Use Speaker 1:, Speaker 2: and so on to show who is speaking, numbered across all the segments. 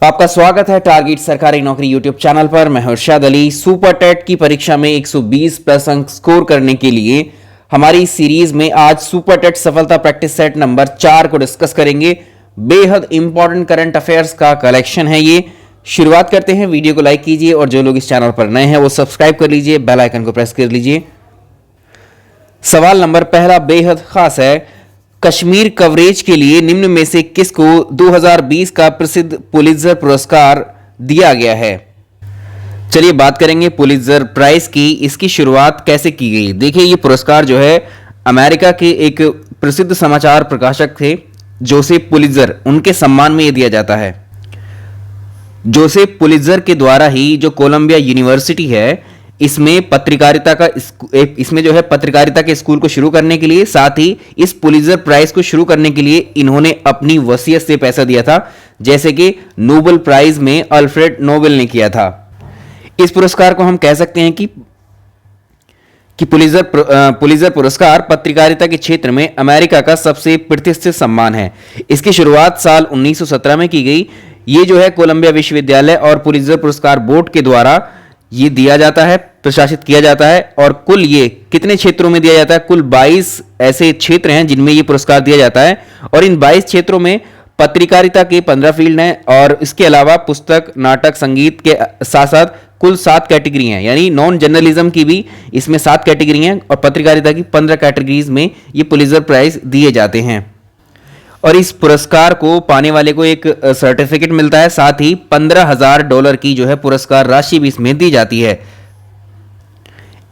Speaker 1: आपका स्वागत है टारगेट सरकारी नौकरी यूट्यूब चैनल पर। मैं हूं इरशाद अली। सुपर टेट की परीक्षा में 120 प्लस अंक स्कोर करने के लिए हमारी सीरीज में आज सुपर टेट सफलता प्रैक्टिस सेट नंबर 4 को डिस्कस करेंगे। बेहद इंपॉर्टेंट करंट अफेयर्स का कलेक्शन है ये। शुरुआत करते हैं। वीडियो को लाइक कीजिए और जो लोग इस चैनल पर नए हैं वो सब्सक्राइब कर लीजिए, बेल आइकन को प्रेस कर लीजिए। सवाल नंबर पहला बेहद खास है। कश्मीर कवरेज के लिए निम्न में से किसको 2020 का प्रसिद्ध पुलित्जर पुरस्कार दिया गया है? चलिए बात करेंगे पुलित्जर प्राइज की। इसकी शुरुआत कैसे की गई? देखिए, ये पुरस्कार जो है अमेरिका के एक प्रसिद्ध समाचार प्रकाशक थे जोसेफ पुलित्जर, उनके सम्मान में यह दिया जाता है। जोसेफ पुलित्जर के द्वारा ही जो कोलंबिया यूनिवर्सिटी है इसमें पत्रकारिता के स्कूल को शुरू करने के लिए, साथ ही इस पुलित्जर प्राइज को शुरू करने के लिए इन्होंने अपनी वसीयत से पैसा दिया था, जैसे कि नोबेल प्राइज में अल्फ्रेड नोबेल ने किया था। इस पुरस्कार को हम कह सकते हैं कि पुलित्जर पुरस्कार पत्रकारिता के क्षेत्र में अमेरिका का सबसे प्रतिष्ठित सम्मान है। इसकी शुरुआत साल 1917 में की गई। ये जो है कोलंबिया विश्वविद्यालय और पुलित्जर पुरस्कार बोर्ड के द्वारा ये दिया जाता है, प्रशासित किया जाता है। और कुल ये कितने क्षेत्रों में दिया जाता है? कुल 22 ऐसे क्षेत्र हैं जिनमें ये पुरस्कार दिया जाता है, और इन 22 क्षेत्रों में पत्रकारिता के 15 फील्ड हैं, और इसके अलावा पुस्तक, नाटक, संगीत के साथ साथ कुल 7 कैटेगरी हैं, यानी नॉन जर्नलिज्म की भी इसमें 7 कैटेगरी हैं, और पत्रकारिता की 15 कैटेगरीज में ये पुलित्जर प्राइज दिए जाते हैं। और इस पुरस्कार को पाने वाले को एक सर्टिफिकेट मिलता है, साथ ही $15,000 की जो है पुरस्कार राशि भी इसमें दी जाती है।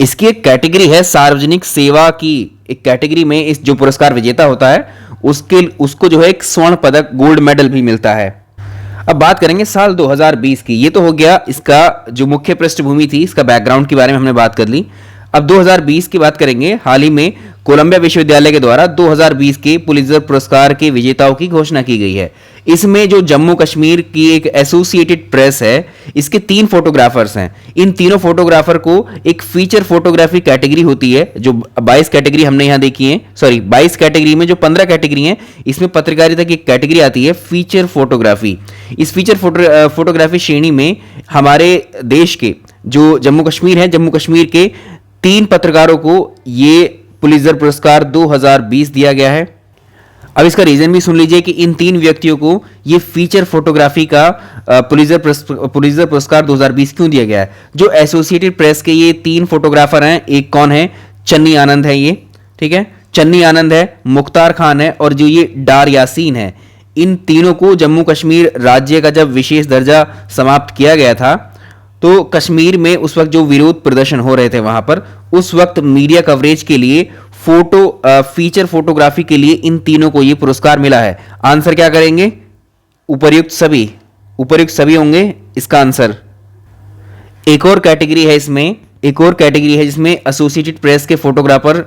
Speaker 1: इसकी एक कैटेगरी है सार्वजनिक सेवा की। एक कैटेगरी में इस जो पुरस्कार विजेता होता है उसको जो है एक स्वर्ण पदक, गोल्ड मेडल भी मिलता है। अब बात करेंगे साल 2020 की। ये तो हो गया इसका जो मुख्य पृष्ठभूमि थी, इसका बैकग्राउंड के बारे में हमने बात कर ली। अब 2020 की बात करेंगे। हाल ही में कोलंबिया विश्वविद्यालय के द्वारा 2020 के पुलित्जर पुरस्कार के विजेताओं की घोषणा की गई है। इसमें जो जम्मू कश्मीर की एक एसोसिएटेड प्रेस है, इसके 3 फोटोग्राफर्स हैं। इन तीनों फोटोग्राफर को एक फीचर फोटोग्राफी कैटेगरी होती है, जो 22 कैटेगरी हमने यहां देखी है। 22 कैटेगरी में जो 15 कैटेगरी हैं, इसमें पत्रकारिता की एक कैटेगरी आती है फीचर फोटोग्राफी। इस फीचर फोटोग्राफी श्रेणी में हमारे देश के जो जम्मू कश्मीर है, जम्मू कश्मीर के 3 पत्रकारों को ये पुलित्जर पुरस्कार 2020 दिया गया है। अब इसका रीजन भी सुन लीजिए कि इन 3 व्यक्तियों को ये फीचर फोटोग्राफी का पुलित्जर पुरस्कार 2020 क्यों दिया गया है। जो एसोसिएटेड प्रेस के ये 3 फोटोग्राफर हैं, एक कौन है? चन्नी आनंद है, ये ठीक है, चन्नी आनंद है, मुख्तार खान है, और जो ये डार यासीन है। इन तीनों को जम्मू कश्मीर राज्य का जब विशेष दर्जा समाप्त किया गया था, तो कश्मीर में उस वक्त जो विरोध प्रदर्शन हो रहे थे वहां पर, उस वक्त मीडिया कवरेज के लिए फीचर फोटोग्राफी के लिए इन तीनों को यह पुरस्कार मिला है। आंसर क्या करेंगे? उपर्युक्त सभी होंगे इसका आंसर। एक और कैटेगरी है जिसमें एसोसिएटेड प्रेस के फोटोग्राफर,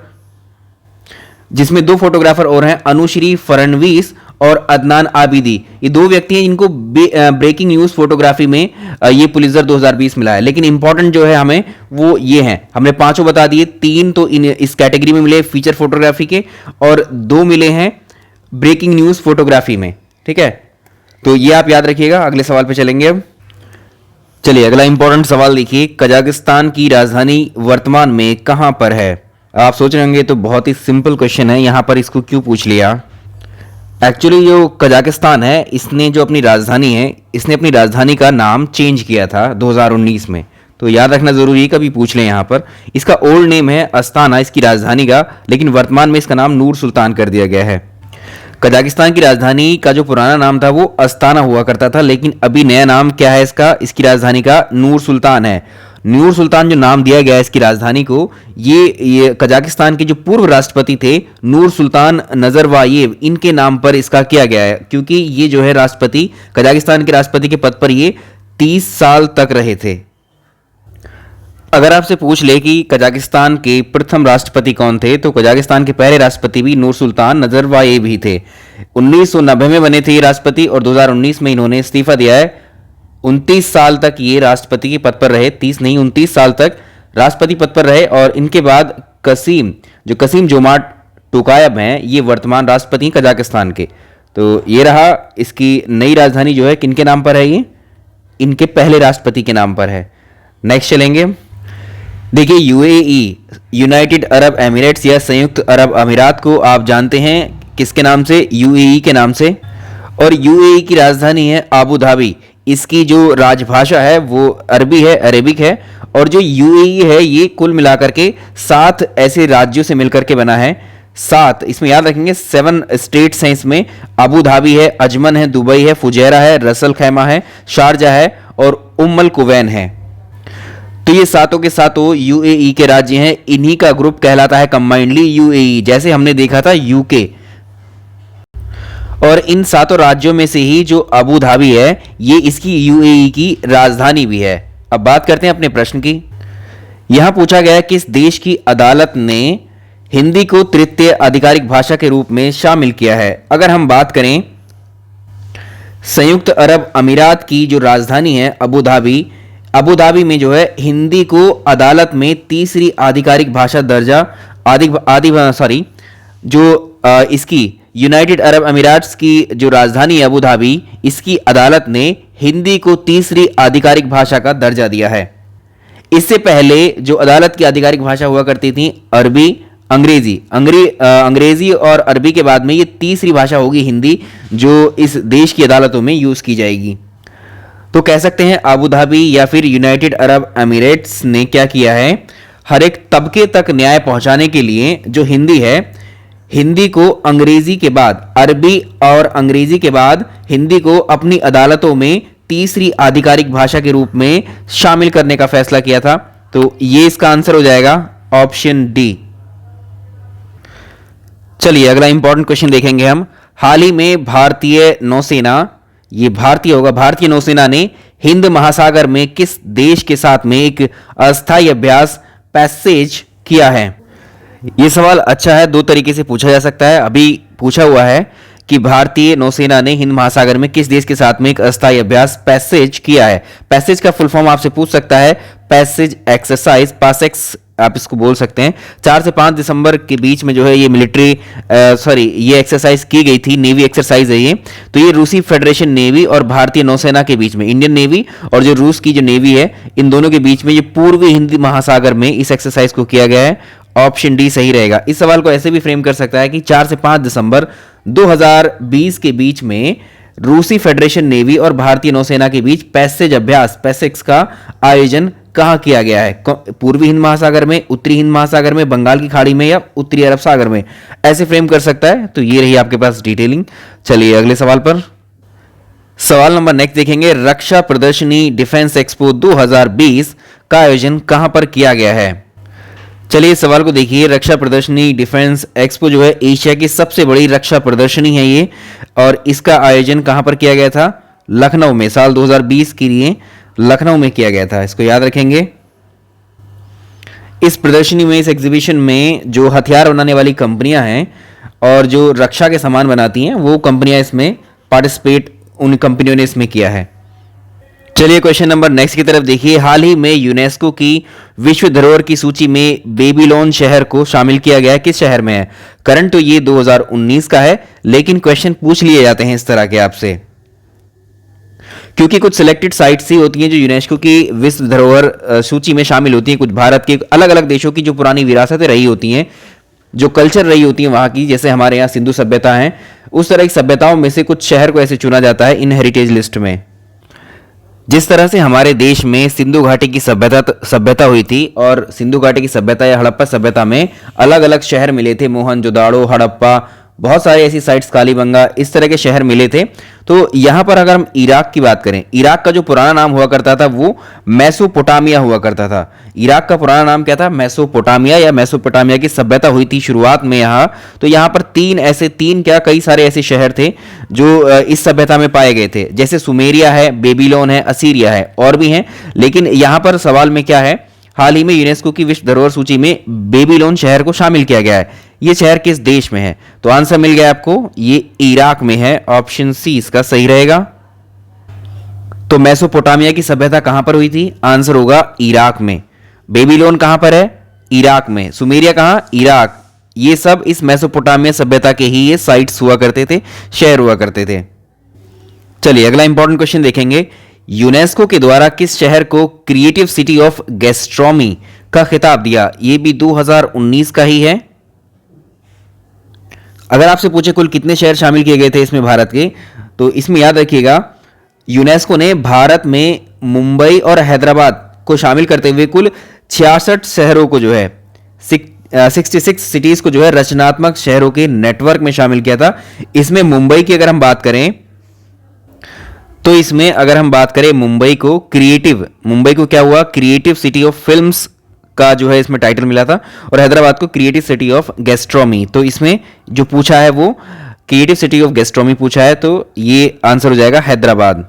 Speaker 1: जिसमें 2 फोटोग्राफर और हैं, अनुश्री फडणवीस और अदनान आबिदी। ये 2 व्यक्ति हैं जिनको ब्रेकिंग न्यूज फोटोग्राफी में ये पुलित्जर 2020 मिला है। लेकिन इंपॉर्टेंट जो है हमें वो ये हैं, हमने 5 बता दिए। 3 तो इस कैटेगरी में मिले फीचर फोटोग्राफी के, और 2 मिले हैं ब्रेकिंग न्यूज फोटोग्राफी में। ठीक है, तो ये आप याद रखिएगा। अगले सवाल पे चलेंगे अब। चलिए अगला इंपॉर्टेंट सवाल देखिए। कजाकिस्तान की राजधानी वर्तमान में कहां पर है? आप सोच रहे होंगे तो बहुत ही सिंपल क्वेश्चन है, यहां पर इसको क्यों पूछ लिया। एक्चुअली जो कजाकिस्तान है, इसने अपनी राजधानी का नाम चेंज किया था 2019 में, तो याद रखना जरूरी है, कभी पूछ लें यहां पर। इसका ओल्ड नेम है अस्ताना, इसकी राजधानी का, लेकिन वर्तमान में इसका नाम नूर सुल्तान कर दिया गया है। कजाकिस्तान की राजधानी का जो पुराना नाम था वो अस्ताना हुआ करता था, लेकिन अभी नया नाम क्या है इसकी राजधानी का? नूर सुल्तान है। नूर सुल्तान जो नाम दिया गया है इसकी राजधानी को, ये कजाकिस्तान के जो पूर्व राष्ट्रपति थे नूर सुल्तान नजरबायेव, इनके नाम पर इसका किया गया है, क्योंकि ये जो है राष्ट्रपति, कजाकिस्तान के राष्ट्रपति के पद पर ये 30 साल तक रहे थे। अगर आपसे पूछ ले कि कजाकिस्तान के प्रथम राष्ट्रपति कौन थे, तो कजाकिस्तान के पहले राष्ट्रपति भी नूर सुल्तान नजरबायेव ही थे। 1990 में बने थे ये राष्ट्रपति, और 2019 में इन्होंने इस्तीफा दिया है। 29 साल तक ये राष्ट्रपति के पद पर रहे, 30 नहीं 29 साल तक राष्ट्रपति पद पर रहे। और इनके बाद कसीम जोमार्ट टोकायव हैं, ये वर्तमान राष्ट्रपति कजाकिस्तान के। तो ये रहा, इसकी नई राजधानी जो है किनके नाम पर है, ये इनके पहले राष्ट्रपति के नाम पर है। नेक्स्ट चलेंगे। देखिए यूएई, यूनाइटेड अरब एमिरेट्स या संयुक्त अरब अमीरात को आप जानते हैं किसके नाम से, यूएई के नाम से। और यूएई की राजधानी है आबू धाबी। इसकी जो राजभाषा है वो अरबी है, अरेबिक है। और जो यूएई है ये कुल मिलाकर के 7 ऐसे राज्यों से मिलकर के बना है। 7, इसमें याद रखेंगे 7 स्टेट्स हैं इसमें। अबू धाबी है, अजमन है, दुबई है, फुजैरा है, रसल खैमा है, शारजा है और उम्मुल कुवैन है। तो ये सातों के सातों यूएई के राज्य हैं। इन्हीं का ग्रुप कहलाता है कंबाइंडली यूएई, जैसे हमने देखा था यूके। और इन सातों राज्यों में से ही जो अबू धाबी है ये इसकी यूएई की राजधानी भी है। अब बात करते हैं अपने प्रश्न की। यहां पूछा गया है किस देश की अदालत ने हिंदी को तृतीय आधिकारिक भाषा के रूप में शामिल किया है। अगर हम बात करें संयुक्त अरब अमीरात की जो राजधानी है अबू धाबी, अबू धाबी में जो है हिंदी को अदालत में तीसरी आधिकारिक भाषा दर्जा इसकी यूनाइटेड अरब अमीरात्स की जो राजधानी है अबू धाबी, इसकी अदालत ने हिंदी को तीसरी आधिकारिक भाषा का दर्जा दिया है। इससे पहले जो अदालत की आधिकारिक भाषा हुआ करती थी अरबी, अंग्रेजी और अरबी के बाद में ये तीसरी भाषा होगी हिंदी, जो इस देश की अदालतों में यूज की जाएगी। तो कह सकते हैं अबू धाबी या फिर यूनाइटेड अरब एमिरेट्स ने क्या किया है, हर एक तबके तक न्याय पहुंचाने के लिए जो हिंदी है, हिंदी को अंग्रेजी के बाद, अरबी और अंग्रेजी के बाद हिंदी को अपनी अदालतों में तीसरी आधिकारिक भाषा के रूप में शामिल करने का फैसला किया था। तो ये इसका आंसर हो जाएगा ऑप्शन डी। चलिए अगला इंपॉर्टेंट क्वेश्चन देखेंगे हम। हाल ही में भारतीय नौसेना, ये भारतीय होगा, भारतीय नौसेना ने हिंद महासागर में किस देश के साथ में एक अस्थायी अभ्यास पैसेज किया है। यह सवाल अच्छा है, दो तरीके से पूछा जा सकता है। अभी पूछा हुआ है कि भारतीय नौसेना ने हिंद महासागर में किस देश के साथ में एक अस्थायी अभ्यास पैसेज किया है। पैसेज का फुल फॉर्म आपसे पूछ सकता है, पैसेज एक्सरसाइज, पासेक्स आप इसको बोल सकते हैं। 4 से 5 दिसंबर के बीच में जो है ये ये एक्सरसाइज की गई थी, नेवी एक्सरसाइज है ये। तो ये रूसी फेडरेशन नेवी और भारतीय नौसेना के बीच में, इंडियन नेवी और जो रूस की जो नेवी है, इन दोनों के बीच में ये पूर्वी हिंद महासागर में इस एक्सरसाइज को किया गया है। ऑप्शन डी सही रहेगा। इस सवाल को ऐसे भी फ्रेम कर सकता है कि 4 से 5 दिसंबर 2020 के बीच में रूसी फेडरेशन नेवी और भारतीय नौसेना के बीच पैसेज अभ्यास, पैसेक्स का आयोजन कहां किया गया है। पूर्वी हिंद महासागर में, उत्तरी हिंद महासागर में, बंगाल की खाड़ी में या उत्तरी अरब सागर में, ऐसे फ्रेम कर सकता है। तो ये रही आपके पास डिटेलिंग। चलिए अगले सवाल पर। सवाल नंबर नेक्स्ट देखेंगे। रक्षा प्रदर्शनी डिफेंस एक्सपो 2020 का आयोजन कहां पर किया गया है। चलिए इस सवाल को देखिए। रक्षा प्रदर्शनी डिफेंस एक्सपो जो है एशिया की सबसे बड़ी रक्षा प्रदर्शनी है ये, और इसका आयोजन कहां पर किया गया था, लखनऊ में। साल 2020 के लिए लखनऊ में किया गया था, इसको याद रखेंगे। इस प्रदर्शनी में, इस एग्जीबिशन में जो हथियार बनाने वाली कंपनियां हैं और जो रक्षा के सामान बनाती हैं, वो कंपनियां इसमें पार्टिसिपेट, उन कंपनियों ने इसमें किया है। चलिए क्वेश्चन नंबर नेक्स्ट की तरफ देखिए। हाल ही में यूनेस्को की विश्व धरोहर की सूची में बेबीलोन शहर को शामिल किया गया है। किस शहर में है। करंट तो ये 2019 का है, लेकिन क्वेश्चन पूछ लिए जाते हैं इस तरह के आपसे, क्योंकि कुछ सिलेक्टेड साइट्स ही होती हैं जो यूनेस्को की विश्व धरोहर सूची में शामिल होती हैं। कुछ भारत के अलग अलग देशों की जो पुरानी विरासतें रही होती हैं, जो कल्चर रही होती है वहां की, जैसे हमारे यहाँ सिंधु सभ्यता है, उस तरह की सभ्यताओं में से कुछ शहर को ऐसे चुना जाता है इन हेरिटेज लिस्ट में। जिस तरह से हमारे देश में सिंधु घाटी की सभ्यता हुई थी, और सिंधु घाटी की सभ्यता या हड़प्पा सभ्यता में अलग अलग शहर मिले थे, मोहनजोदाड़ो, हड़प्पा, बहुत सारे ऐसी साइट्स, कालीबंगा, इस तरह के शहर मिले थे। तो यहां पर अगर हम इराक की बात करें, इराक का जो पुराना नाम हुआ करता था वो मेसोपोटामिया हुआ करता था। इराक का पुराना नाम क्या था, मेसोपोटामिया, या मेसोपोटामिया की सभ्यता हुई थी शुरुआत में यहाँ। तो यहाँ पर कई सारे ऐसे शहर थे जो इस सभ्यता में पाए गए थे, जैसे सुमेरिया है, बेबीलोन है, असीरिया है, और भी हैं। लेकिन यहाँ पर सवाल में क्या है, हाल ही में यूनेस्को की विश्व धरोहर सूची में बेबीलोन शहर को शामिल किया गया है। ये शहर किस देश में है। तो आंसर मिल गया आपको, ये इराक में है। ऑप्शन सी इसका सही रहेगा। तो मेसोपोटामिया की सभ्यता कहां पर हुई थी, आंसर होगा इराक में। बेबीलोन कहां पर है, इराक में। सुमेरिया कहां, इराक। ये सब इस मेसोपोटामिया सभ्यता के ही ये साइट्स हुआ करते थे, शहर हुआ करते थे। चलिए अगला इंपॉर्टेंट क्वेश्चन देखेंगे। यूनेस्को के द्वारा किस शहर को क्रिएटिव सिटी ऑफ गैस्ट्रोनॉमी का खिताब दिया? ये भी 2019 का ही है। अगर आपसे पूछे कुल कितने शहर शामिल किए गए थे इसमें भारत के, तो इसमें याद रखिएगा यूनेस्को ने भारत में मुंबई और हैदराबाद को शामिल करते हुए कुल 66 शहरों को जो है 66 सिटीज को जो है रचनात्मक शहरों के नेटवर्क में शामिल किया था। इसमें मुंबई की अगर हम बात करें तो इसमें अगर हम बात करें मुंबई को क्या हुआ, क्रिएटिव सिटी ऑफ फिल्म्स का जो है इसमें टाइटल मिला था, और हैदराबाद को क्रिएटिव सिटी ऑफ गैस्ट्रोनॉमी। तो इसमें जो पूछा है वो क्रिएटिव सिटी ऑफ गैस्ट्रोनॉमी पूछा है, तो ये आंसर हो जाएगा हैदराबाद।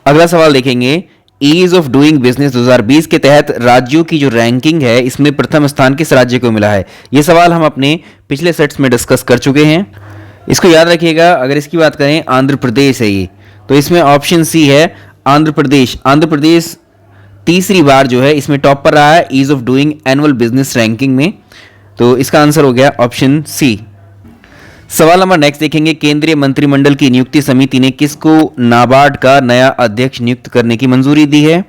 Speaker 1: अगला सवाल देखेंगे। ईज ऑफ डूइंग बिजनेस 2020 के तहत राज्यों की जो रैंकिंग है इसमें प्रथम स्थान किस राज्य को मिला है? ये सवाल हम अपने पिछले सेट्स में डिस्कस कर चुके हैं, इसको याद रखिएगा। अगर इसकी बात करें आंध्र प्रदेश है ये, तो इसमें ऑप्शन सी है आंध्र प्रदेश। आंध्र प्रदेश तीसरी बार जो है इसमें टॉप पर रहा है ease of doing annual business ranking में, तो इसका आंसर हो गया ऑप्शन सी। सवाल नंबर नेक्स्ट देखेंगे। केंद्रीय मंत्रिमंडल की नियुक्ति समिति ने किसको नाबार्ड का नया अध्यक्ष नियुक्त करने की मंजूरी दी है?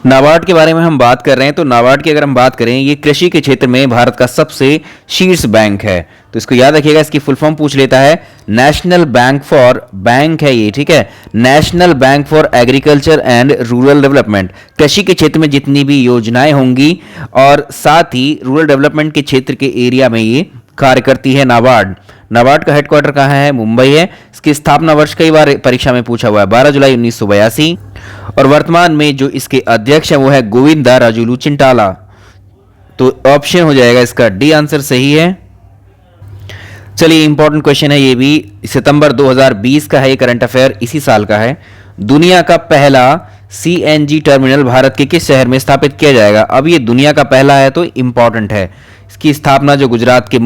Speaker 1: नाबार्ड के बारे में हम बात कर रहे हैं, तो नाबार्ड की अगर हम बात करें, ये कृषि के क्षेत्र में भारत का सबसे शीर्ष बैंक है, तो इसको याद रखिएगा। इसकी फुल फॉर्म पूछ लेता है नेशनल बैंक फॉर, बैंक है ये, ठीक है, national bank for agriculture and rural development. कृषि के क्षेत्र में जितनी भी योजनाएं होंगी और साथ ही रूरल डेवलपमेंट के क्षेत्र के एरिया में ये कार्य करती है नाबार्ड। नाबार्ड का हेडक्वार्टर कहाँ है? मुंबई है। इसकी स्थापना वर्ष कई बार परीक्षा में पूछा हुआ है, 12 जुलाई 1982, और वर्तमान में जो इसके अध्यक्ष हैं वो है गोविंदा राजुलू चिंटाला। तो ऑप्शन हो जाएगा इसका डी आंसर सही है। चलिए इंपॉर्टेंट क्वेश्चन है ये भी, सितंबर 2020 का है ये, करंट अफेयर इसी साल का है। दुनिया का पहला सीएनजी टर्मिनल भारत के किस शहर में स्थापित किया जाएगा? अब ये दुनिया का पहला है तो इंपॉर्टेंट है। इसकी स्थापना जो गुजरात के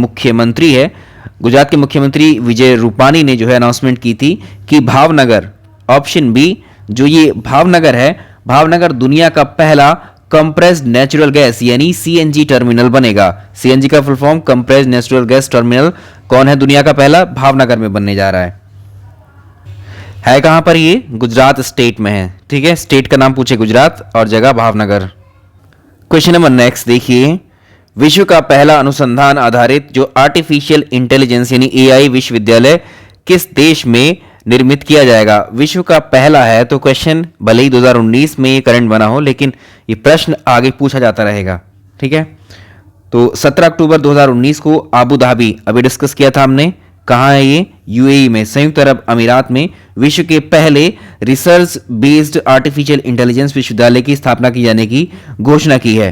Speaker 1: मुख्यमंत्री विजय रूपानी ने जो है अनाउंसमेंट की थी कि भावनगर, ऑप्शन बी, जो ये भावनगर है, भावनगर दुनिया का पहला कंप्रेस्ड नेचुरल गैस यानी सीएनजी टर्मिनल बनेगा। सीएनजी का full form compressed natural gas terminal कौन है दुनिया का पहला? भावनगर में बनने जा रहा है कहां पर? ये गुजरात स्टेट में है, ठीक है, स्टेट का नाम पूछे गुजरात और जगह भावनगर। क्वेश्चन नंबर नेक्स्ट देखिए। विश्व का पहला अनुसंधान आधारित जो आर्टिफिशियल इंटेलिजेंस यानी एआई विश्वविद्यालय किस देश में निर्मित किया जाएगा? विश्व का पहला है, तो क्वेश्चन भले ही 2019 में ये करंट बना हो, लेकिन ये प्रश्न आगे पूछा जाता रहेगा, ठीक है। तो 17 अक्टूबर 2019 को आबू धाबी, अभी डिस्कस किया था हमने, कहाँ है ये? यूएई में, संयुक्त अरब अमीरात में विश्व के पहले रिसर्च बेस्ड आर्टिफिशियल इंटेलिजेंस विश्वविद्यालय की स्थापना की जाने की घोषणा की है।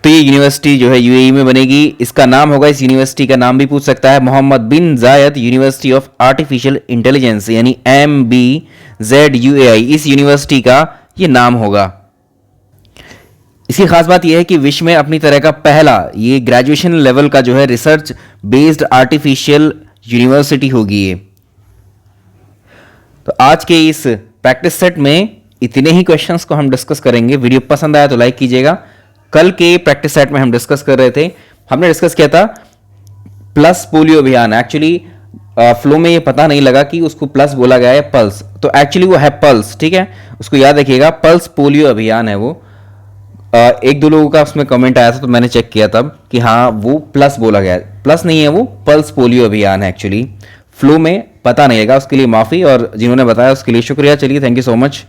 Speaker 1: तो ये यूनिवर्सिटी जो है यूएई में बनेगी। इसका नाम होगा, इस यूनिवर्सिटी का नाम भी पूछ सकता है, मोहम्मद बिन जायद यूनिवर्सिटी ऑफ आर्टिफिशियल इंटेलिजेंस यानी MBZUAI, इस यूनिवर्सिटी का ये नाम होगा। इसकी खास बात यह है कि विश्व में अपनी तरह का पहला ये ग्रेजुएशन लेवल का जो है रिसर्च बेस्ड आर्टिफिशियल यूनिवर्सिटी होगी ये। तो आज के इस प्रैक्टिस सेट में इतने ही क्वेश्चंस को हम डिस्कस करेंगे। वीडियो पसंद आया तो लाइक कीजिएगा। कल के प्रैक्टिस सेट में हम डिस्कस कर रहे थे, हमने डिस्कस किया था प्लस पोलियो अभियान। एक्चुअली फ्लो में ये पता नहीं लगा कि उसको प्लस बोला गया है पल्स, तो एक्चुअली वो है पल्स, ठीक है, उसको याद रखिएगा, पल्स पोलियो अभियान है वो। एक दो लोगों का उसमें कमेंट आया था तो मैंने चेक किया तब कि हाँ वो प्लस बोला गया है, प्लस नहीं है, वो पल्स पोलियो अभियान है। एक्चुअली फ्लो में पता नहीं लगा, उसके लिए माफी, और जिन्होंने बताया उसके लिए शुक्रिया। चलिए, थैंक यू सो मच।